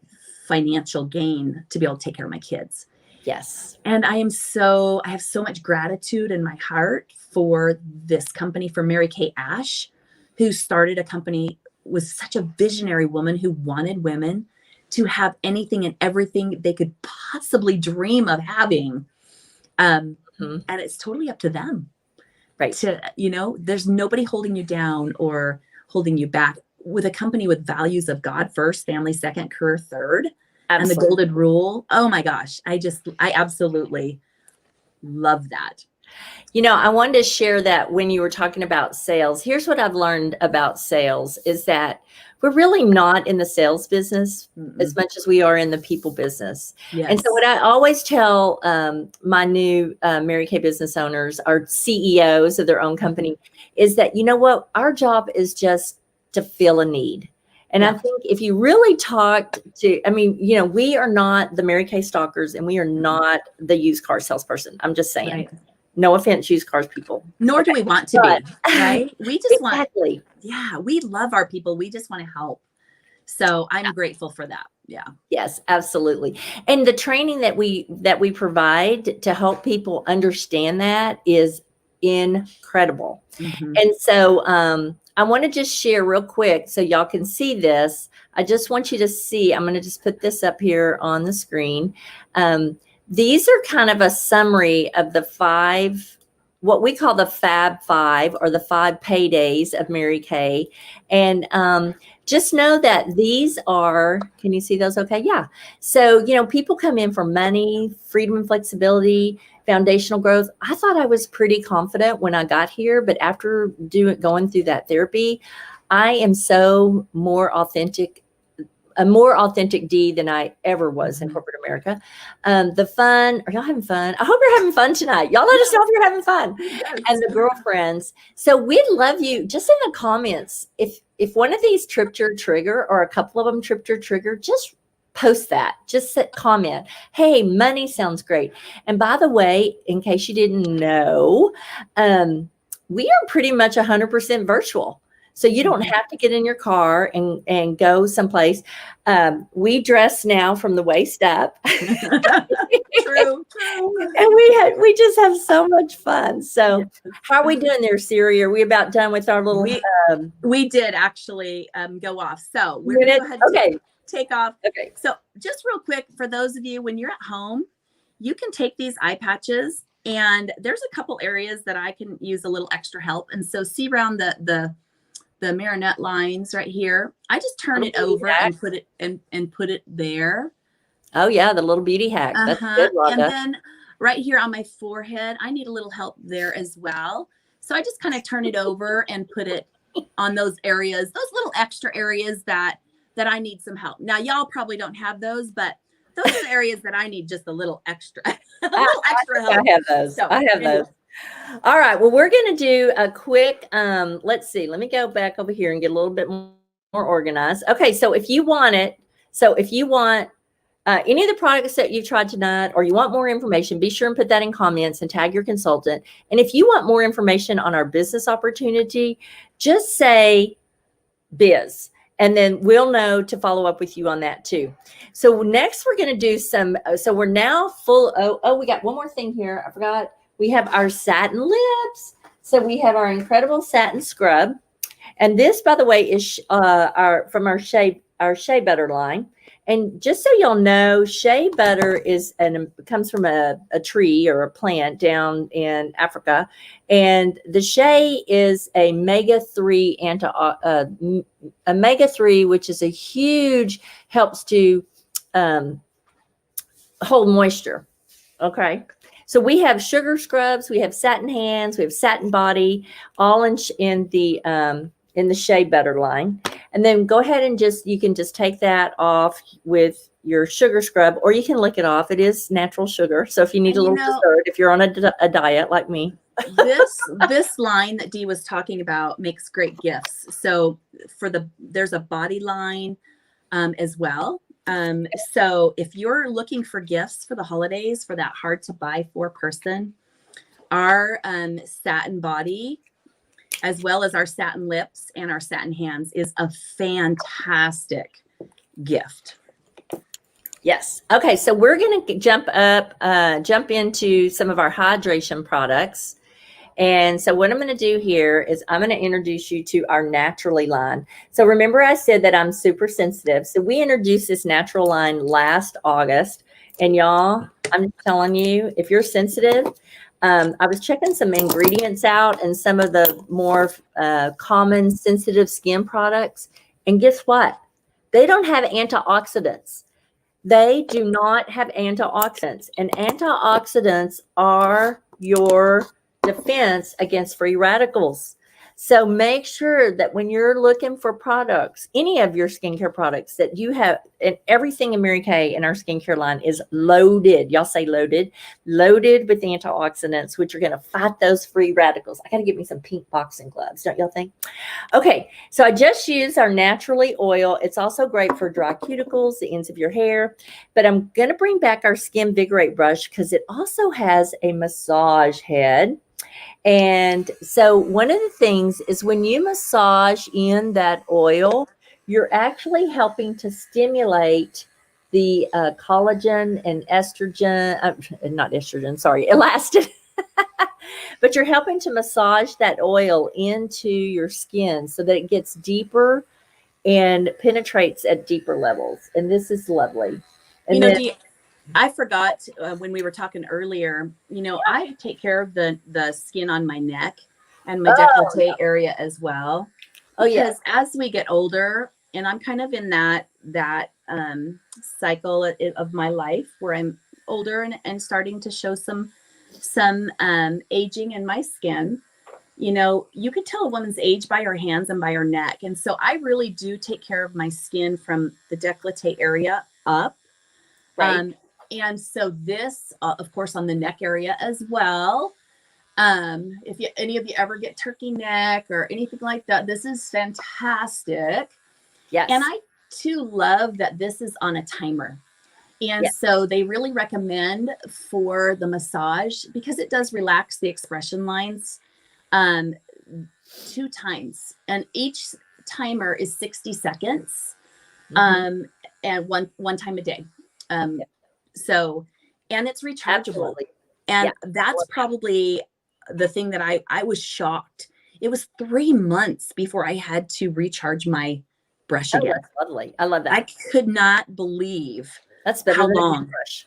financial gain to be able to take care of my kids. Yes. And I have so much gratitude in my heart for this company, for Mary Kay Ash, who started a company, was such a visionary woman who wanted women to have anything and everything they could possibly dream of having. And it's totally up to them. Right. To, there's nobody holding you down or holding you back. With a company with values of God first, family second, career third, and the golden rule. Oh my gosh. I absolutely love that. I wanted to share that when you were talking about sales. Here's what I've learned about sales is that we're really not in the sales business as much as we are in the people business. Yes. And so what I always tell my new Mary Kay business owners, our CEOs of their own company, is that, what, our job is just to fill a need. And I think if you really talk to, we are not the Mary Kay stalkers, and we are not the used car salesperson. I'm just saying. Right. No offense, used cars people. Nor do we want to be, right? We just exactly. We love our people. We just want to help. So I'm grateful for that. Yeah. Yes, absolutely. And the training that we provide to help people understand that is incredible. And so I want to just share real quick so y'all can see this. I just want you to see, I'm going to just put this up here on the screen. These are kind of a summary of the 5, what we call the Fab 5, or the 5 paydays of Mary Kay. And just know that these are, can you see those okay? Yeah. So, people come in for money, freedom and flexibility, foundational growth. I thought I was pretty confident when I got here, but after going through that therapy, I am so a more authentic Dee than I ever was in corporate America. The fun, are y'all having fun? I hope you're having fun tonight. Y'all let us know if you're having fun. Yes. And the girlfriends. So we'd love you, just in the comments, if one of these tripped your trigger, or a couple of them tripped your trigger, just post that. Just comment, hey, money sounds great. And by the way, in case you didn't know, we are pretty much 100% virtual. So you don't have to get in your car and go someplace. We dress now from the waist up. True. And we just have so much fun. So how are we doing there, Siri? Are we about done with our little? We did actually go off. So we're going to go ahead and take off. Okay. So just real quick, for those of you, when you're at home, you can take these eye patches, and there's a couple areas that I can use a little extra help. And so see around the marionette lines right here, I just turn it over and put it and put it there. Oh yeah, the little beauty hack. That's good, Rhonda. And then right here on my forehead, I need a little help there as well. So I just kind of turn it over and put it on those areas, those little extra areas that I need some help. Now, y'all probably don't have those, but those are the areas that I need just a little extra, help. I have those. So, I have those. All right. Well, we're going to do a quick, let's see, let me go back over here and get a little bit more organized. Okay. So if you want any of the products that you've tried tonight, or you want more information, be sure and put that in comments and tag your consultant. And if you want more information on our business opportunity, just say biz, and then we'll know to follow up with you on that too. So next we're going to do some, so we're now full. Oh, we got one more thing here. I forgot. We have our satin lips. So we have our incredible satin scrub. And this, by the way, is from our Shea Butter line. And just so y'all know, shea butter comes from a tree or a plant down in Africa, and the shea is a omega-3 omega-3, which is a huge, helps to hold moisture. Okay, so we have sugar scrubs, we have satin hands, we have satin body, all in the shea butter line. And then go ahead and you can just take that off with your sugar scrub, or you can lick it off. It is natural sugar. So if you need a little dessert, if you're on a diet like me. This line that Dee was talking about makes great gifts. So there's a body line as well. So if you're looking for gifts for the holidays for that hard to buy for person, our satin body, as well as our satin lips and our satin hands, is a fantastic gift. Yes. Okay. So we're going to jump into some of our hydration products. And so what I'm going to do here is I'm going to introduce you to our Naturally line. So remember I said that I'm super sensitive. So we introduced this natural line last August. And y'all, I'm telling you, if you're sensitive, I was checking some ingredients out and some of the more common sensitive skin products. And guess what? They don't have antioxidants. They do not have antioxidants. And antioxidants are your defense against free radicals. So make sure that when you're looking for products, any of your skincare products, that you have, and everything in Mary Kay in our skincare line is loaded. Y'all say loaded with antioxidants, which are going to fight those free radicals. I got to get me some pink boxing gloves, don't y'all think? Okay, so I just used our Naturally oil. It's also great for dry cuticles, the ends of your hair. But I'm going to bring back our Skin Vigorate brush because it also has a massage head. And so one of the things is when you massage in that oil, you're actually helping to stimulate the collagen and estrogen, not estrogen, sorry, elastin. But you're helping to massage that oil into your skin so that it gets deeper and penetrates at deeper levels. And this is lovely. And I forgot when we were talking earlier, I take care of the skin on my neck and my décolleté area as well. Because as we get older, and I'm kind of in that cycle of my life where I'm older and starting to show some aging in my skin, you could tell a woman's age by her hands and by her neck. And so I really do take care of my skin from the décolleté area up. Right. And so this, of course, on the neck area as well. If any of you ever get turkey neck or anything like that, this is fantastic. Yes. And I too love that this is on a timer. And so they really recommend for the massage because it does relax the expression lines 2 times. And each timer is 60 seconds and one time a day. So, and it's rechargeable. Absolutely. And that's probably the thing that I was shocked. It was 3 months before I had to recharge my brush again. That's lovely. I love that. I could not believe That's better How than a long? toothbrush.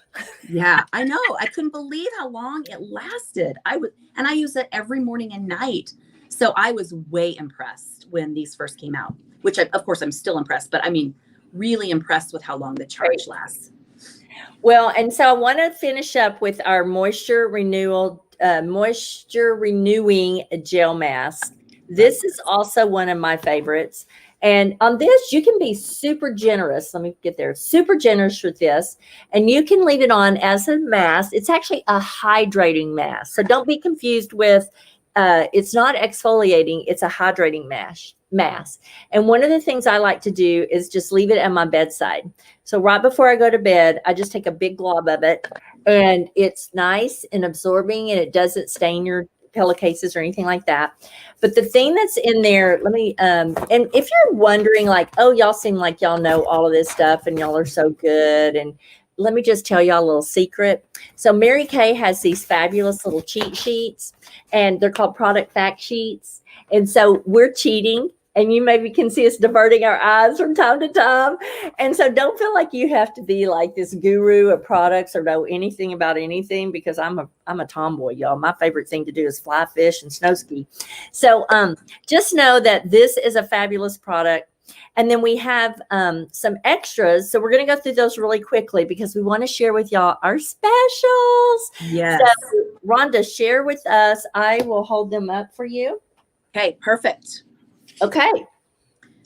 Yeah, I know. I couldn't believe how long it lasted. And I use it every morning and night. So I was way impressed when these first came out, which of course I'm still impressed, but I mean, really impressed with how long the charge lasts. Well, and so I want to finish up with our moisture renewing gel mask. This is also one of my favorites. And on this, you can be super generous. Let me get there. Super generous with this. And you can leave it on as a mask. It's actually a hydrating mask. So don't be confused with, it's not exfoliating. It's a hydrating mask. And one of the things I like to do is just leave it at my bedside. So right before I go to bed, I just take a big glob of it, and it's nice and absorbing, and it doesn't stain your pillowcases or anything like that. But the thing that's in there, let me, and if you're wondering like, oh, y'all seem like y'all know all of this stuff and y'all are so good. And let me just tell y'all a little secret. So Mary Kay has these fabulous little cheat sheets, and they're called product fact sheets. And so we're cheating, and you maybe can see us diverting our eyes from time to time. And so don't feel like you have to be like this guru of products or know anything about anything, because I'm a tomboy, y'all. My favorite thing to do is fly fish and snow ski. So just know that this is a fabulous product. And then we have some extras. So we're going to go through those really quickly because we want to share with y'all our specials. Yes. So Rhonda, share with us. I will hold them up for you. Okay, perfect. Okay.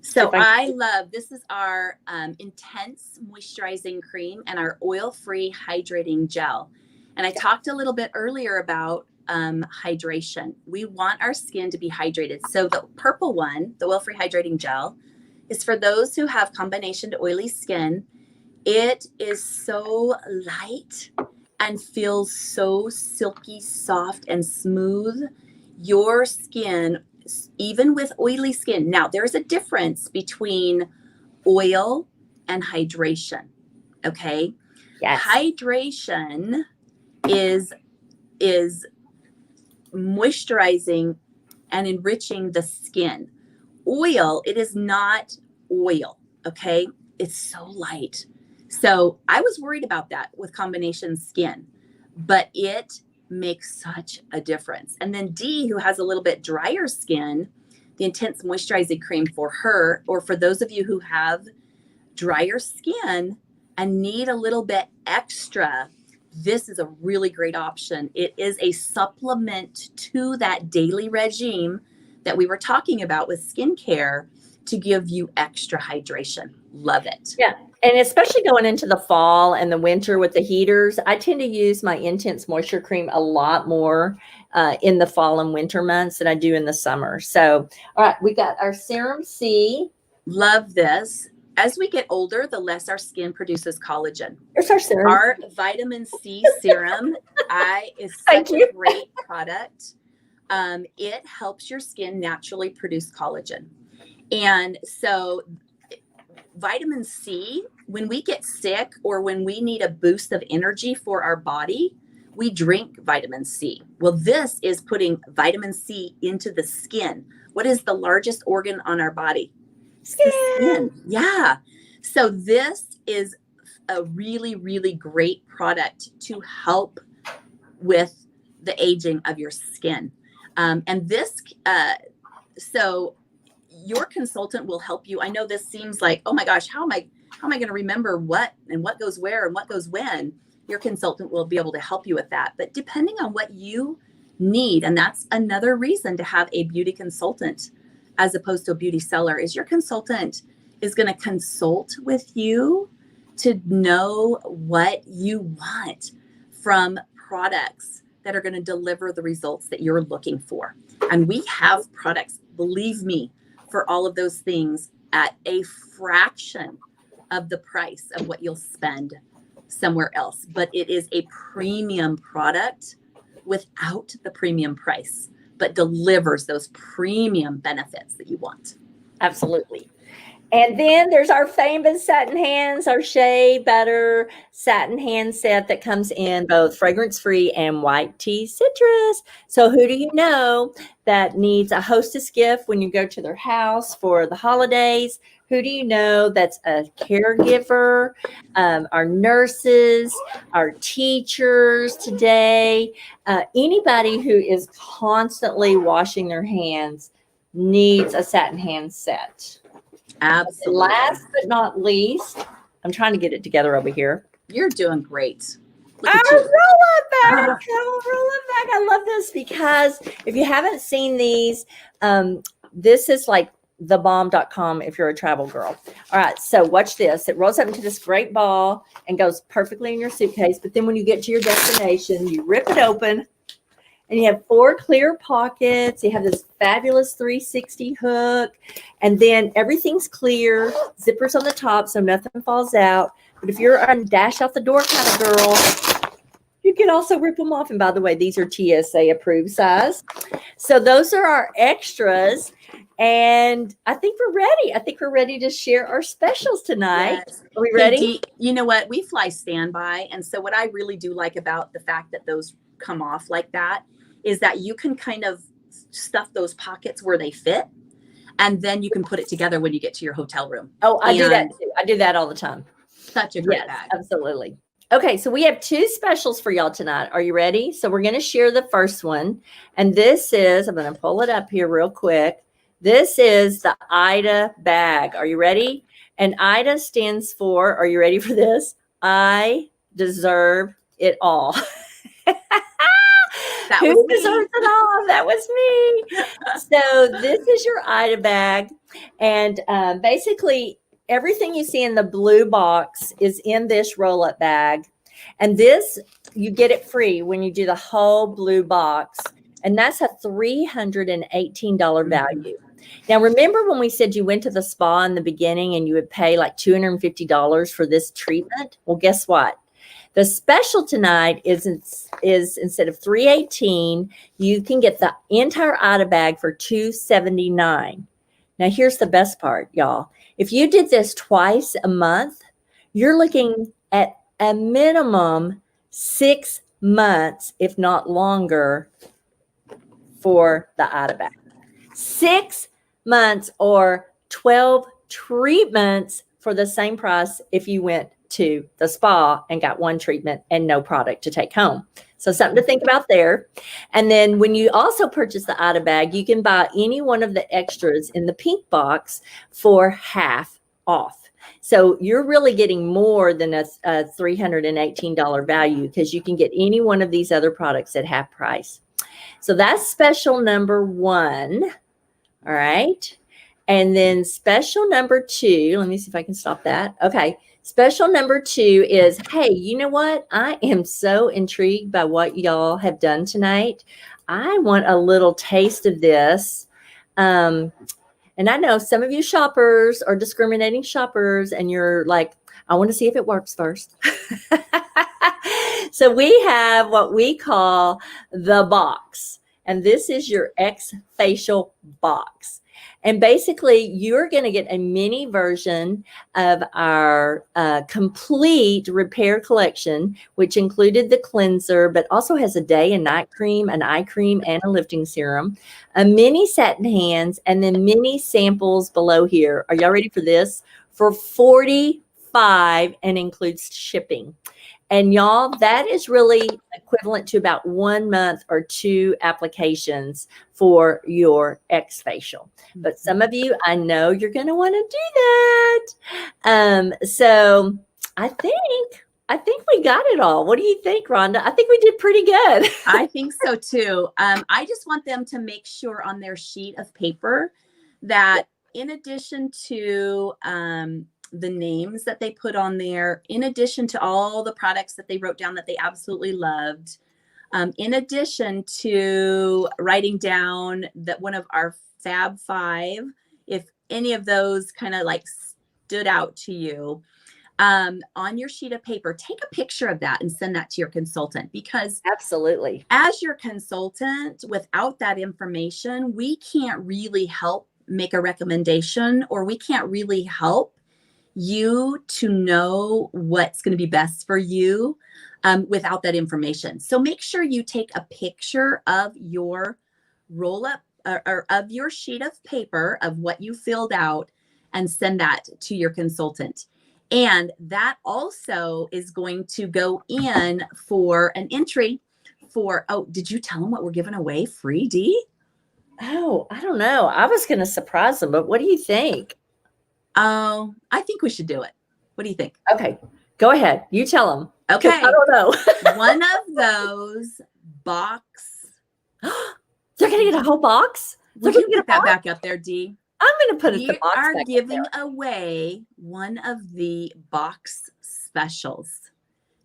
So I love, this is our intense moisturizing cream and our oil-free hydrating gel. And I talked a little bit earlier about hydration. We want our skin to be hydrated. So the purple one, the oil-free hydrating gel, is for those who have combination to oily skin. It is so light and feels so silky, soft, and smooth. Your skin, even with oily skin. Now, there's a difference between oil and hydration. Okay. Yes. Hydration is moisturizing and enriching the skin. Oil, it is not oil. Okay. It's so light. So I was worried about that with combination skin, but it makes such a difference. And then Dee, who has a little bit drier skin, the intense moisturizing cream for her, or for those of you who have drier skin and need a little bit extra, this is a really great option. It is a supplement to that daily regime that we were talking about with skincare to give you extra hydration. Love it. Yeah. And especially going into the fall and the winter with the heaters, I tend to use my Intense Moisture Cream a lot more in the fall and winter months than I do in the summer. So, all right, we got our Serum C. Love this. As we get older, the less our skin produces collagen. Here's our serum. Our vitamin C serum is such a great product. It helps your skin naturally produce collagen. And so vitamin C, when we get sick or when we need a boost of energy for our body, we drink vitamin C. Well, this is putting vitamin C into the skin. What is the largest organ on our body? Skin. Yeah. So this is a really, really great product to help with the aging of your skin. And this, so your consultant will help you. I know this seems like, oh my gosh, how am I going to remember what and what goes where and what goes when? Your consultant will be able to help you with that. But depending on what you need, and that's another reason to have a beauty consultant as opposed to a beauty seller, is your consultant is going to consult with you to know what you want from products that are going to deliver the results that you're looking for. And we have products, believe me, for all of those things at a fraction of the price of what you'll spend somewhere else. But it is a premium product without the premium price, but delivers those premium benefits that you want. Absolutely. And then there's our famous satin hands, our shea butter satin hand set that comes in both fragrance-free and white tea citrus. So who do you know that needs a hostess gift when you go to their house for the holidays? Who do you know that's a caregiver? Our nurses, our teachers today, anybody who is constantly washing their hands needs a satin hand set. Absolutely. Last but not least, I'm trying to get it together over here. You're doing great. Look Our at you. roll-up bag. Our roll-up bag. I love this because if you haven't seen these, this is like thebomb.com if you're a travel girl. All right, so watch this. It rolls up into this great ball and goes perfectly in your suitcase. But then when you get to your destination, you rip it open and you have 4 clear pockets. You have this fabulous 360 hook, and then everything's clear. Zippers on the top so nothing falls out. But if you're a dash out the door kind of girl, you can also rip them off. And by the way, these are TSA approved size. So those are our extras. And I think we're ready. I think we're ready to share our specials tonight. Yes. Are we ready? Hey, Dee, you know what? We fly standby. And so what I really do like about the fact that those come off like that is that you can kind of stuff those pockets where they fit. And then you can put it together when you get to your hotel room. Oh, I do that too. I do that all the time. Such a great bag. Absolutely. Okay, so we have 2 specials for y'all tonight. Are you ready? So we're going to share the first one. And this is, I'm going to pull it up here real quick. This is the Ida bag. Are you ready? And Ida stands for, are you ready for this? I deserve it all. Who deserves it all? That was me. So this is your Ida bag. And basically, everything you see in the blue box is in this roll-up bag. And this, you get it free when you do the whole blue box. And that's a $318 value. Now, remember when we said you went to the spa in the beginning and you would pay like $250 for this treatment? Well, guess what? The special tonight is instead of $318, you can get the entire Ida bag for $279. Now, here's the best part, y'all. If you did this twice a month, you're looking at a minimum 6 months, if not longer, for the Ida bag. 6 months or 12 treatments for the same price if you went to the spa and got 1 treatment and no product to take home. So something to think about there. And then when you also purchase the Ida bag, you can buy any one of the extras in the pink box for half off. So you're really getting more than a $318 value because you can get any one of these other products at half price. So that's special number 1. All right. And then special number 2, let me see if I can stop that. Okay. Special number 2 is, hey, you know what? I am so intrigued by what y'all have done tonight. I want a little taste of this. And I know some of you shoppers are discriminating shoppers and you're like, I want to see if it works first. So we have what we call the box. And this is your XFacial box. And basically, you're going to get a mini version of our complete repair collection, which included the cleanser, but also has a day and night cream, an eye cream, and a lifting serum, a mini satin hands, and then mini samples below here. Are y'all ready for this? For $45 and includes shipping. And y'all, that is really equivalent to about 1 month or 2 applications for your XFacial. But some of you, I know you're going to want to do that. So I think we got it all. What do you think, Rhonda? I think we did pretty good. I think so too. I just want them to make sure on their sheet of paper that in addition to the names that they put on there, in addition to all the products that they wrote down that they absolutely loved, in addition to writing down that one of our Fab 5, if any of those kind of like stood out to you, on your sheet of paper, take a picture of that and send that to your consultant, because absolutely, as your consultant, without that information, we can't really help make a recommendation, or we can't really help you to know what's going to be best for you without that information. So make sure you take a picture of your roll up or of your sheet of paper of what you filled out, and send that to your consultant. And that also is going to go in for an entry for, oh, did you tell them what we're giving away free, Dee? Oh, I don't know. I was going to surprise them, but what do you think? Oh, I think we should do it. What do you think? Okay, go ahead. You tell them. Okay. I don't know. One of those box. They're going to get a whole box? Would you get that back up there, Dee? I'm going to put the box We are back giving away one of the box specials.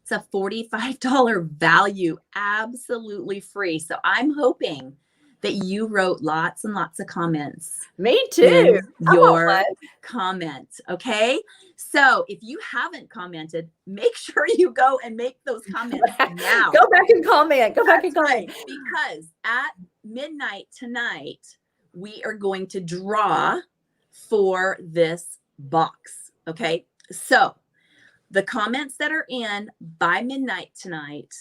It's a $45 value, absolutely free. So I'm hoping that you wrote lots and lots of comments. Me too. Your comment. Okay. So if you haven't commented, make sure you go and make those comments now. Go back and comment. Go back and comment. Because at midnight tonight, we are going to draw for this box. Okay. So the comments that are in by midnight tonight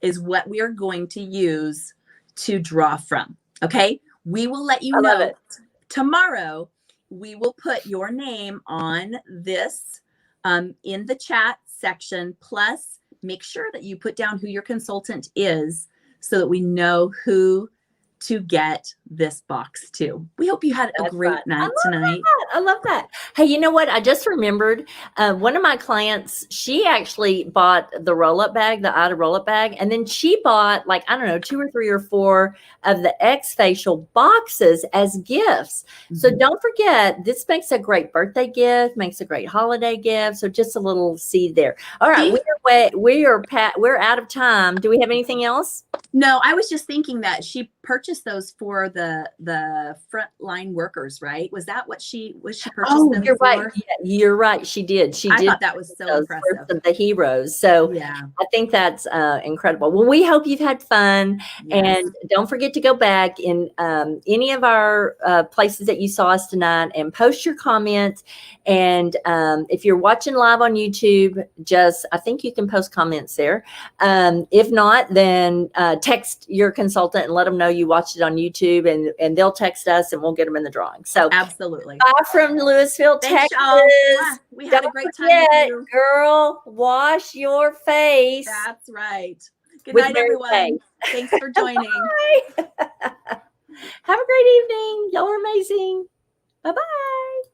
is what we are going to use to draw from. Okay. We will let you know tomorrow. We will put your name on this in the chat section. Plus, make sure that you put down who your consultant is so that we know who to get this box to. We hope you had a great night tonight. I love that. Hey, you know what? I just remembered one of my clients, she actually bought the roll-up bag, the Ida roll-up bag, and then she bought like, I don't know, 2 or 3 or 4 of the XFacial boxes as gifts. Mm-hmm. So don't forget, this makes a great birthday gift, makes a great holiday gift. So just a little seed there. All right, we're out of time. Do we have anything else? No, I was just thinking that she purchased those for the frontline workers, right? Was that what she purchased them you're for? Right. Yeah, you're right. She did. I thought that was so impressive. The heroes. So yeah, I think that's incredible. Well, we hope you've had fun, and don't forget to go back in any of our places that you saw us tonight and post your comments. And if you're watching live on YouTube, I think you can post comments there. If not, then text your consultant and let them know you watched it on YouTube, and they'll text us and we'll get them in the drawing. So absolutely. Bye from Louisville, Texas. We had a great time with you. Girl, wash your face. That's right. Good night, everyone. Thanks for joining. Have a great evening. Y'all are amazing. Bye-bye.